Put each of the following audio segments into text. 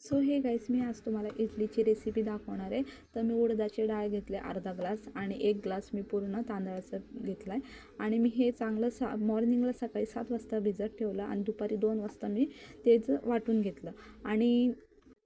So hey guys, मी आज तुम्हाला इडलीची recipe दाखवणार आहे. तर मी उडदाची डाळ घेतले अर्धा ग्लास आणि 1 ग्लास मी पूर्ण तांदळाचं घेतला आहे. आणि मी हे चांगलं मॉर्निंगला सकाळी 7 वाजता भिजत ठेवलं आणि दुपारी 2 वाजता मी तेच वाटून घेतलं. आणि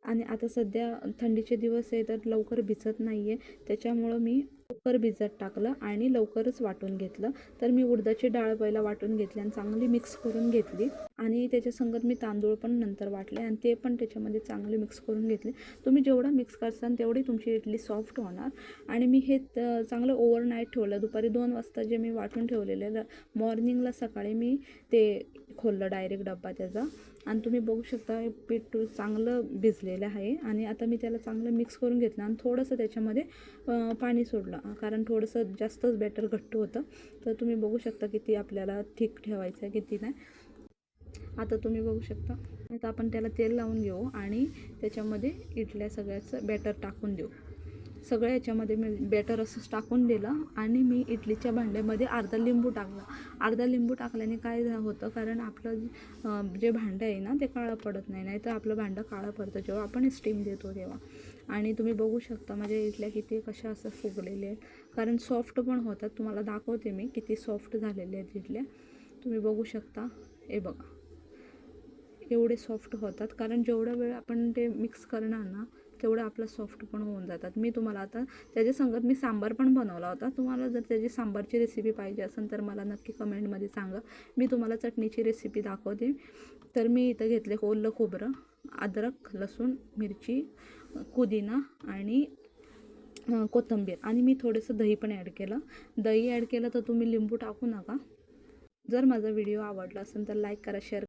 आणि आता सध्या थंडीचे दिवस आहे तर लवकर भिजत नाही आहे, त्याच्यामुळं मी लवकर भिजत टाकलं आणि लवकरच वाटून घेतलं. तर मी उडदाची डाळ पहिला वाटून घेतली आणि चांगली मिक्स करून घेतली आणि त्याच्या संगत मी तांदूळ पण नंतर वाटले आणि ते पण त्याच्यामध्ये चांगले मिक्स करून घेतले. तुम्ही जेवढं मिक्स करसाल तेवढी तुमची इडली सॉफ्ट होणार. आणि मी हे चांगलं ओव्हरनाईट ठेवलं. दुपारी 2 वाजता जे मी वाटून ठेवलेलं, मॉर्निंगला सकाळी मी ते खोललं डायरेक्ट डब्बा त्याचा. आणि तुम्ही बघू शकता पीठ चांगलं भिजलेलं आहे. आणि आता मी त्याला चांगलं मिक्स करून घेतलं आणि थोडंसं त्याच्यामध्ये पाणी सोडलं, कारण थोडंसं जास्तच बॅटर घट्ट होतं. तर तुम्ही बघू शकता किती आपल्याला थिक ठेवायचं आहे, किती नाही. आता तुम्ही बघू शकता. आता आपण त्याला तेल लावून घेऊ आणि त्याच्यामध्ये इडल्या सगळ्याचं बॅटर टाकून देऊ. सगळ्या याच्यामध्ये मी बॅटर असंच टाकून दिलं आणि मी इडलीच्या भांड्यामध्ये अर्धा लिंबू टाकला. अर्धा लिंबू टाकल्याने काय होतं, कारण आपलं जे भांडं आहे ना ते काळं पडत नाही. नाही तर आपलं भांडं काळं पडतं जेव्हा आपण स्टीम देतो तेव्हा. आणि तुम्ही बघू शकता माझ्या इडल्या किती कशा असं फुगलेले आहेत, कारण सॉफ्ट पण होतात. तुम्हाला दाखवते मी किती सॉफ्ट झालेले आहेत इडल्या. तुम्ही बघू शकता, हे बघा एवढे सॉफ्ट होतात, कारण जेवढा वेळ आपण ते मिक्स करणार ना तेवढं आपलं सॉफ्ट पण होऊन जातात. मी तुम्हाला आता त्याच्या संगत मी सांबार पण बनवला होता. तुम्हाला जर त्याची सांबारची रेसिपी पाहिजे असेल तर मला नक्की कमेंटमध्ये सांगा, मी तुम्हाला चटणीची रेसिपी दाखवते. तर मी इथं घेतले ओलं खोबरं, अद्रक, लसूण, मिरची, पुदिना आणि कोथिंबीर. आणि मी थोडंसं दही पण ॲड केलं. दही ॲड केलं तर तुम्ही लिंबू टाकू नका. जर माझा व्हिडिओ आवडला असेल तर लाईक करा, शेअर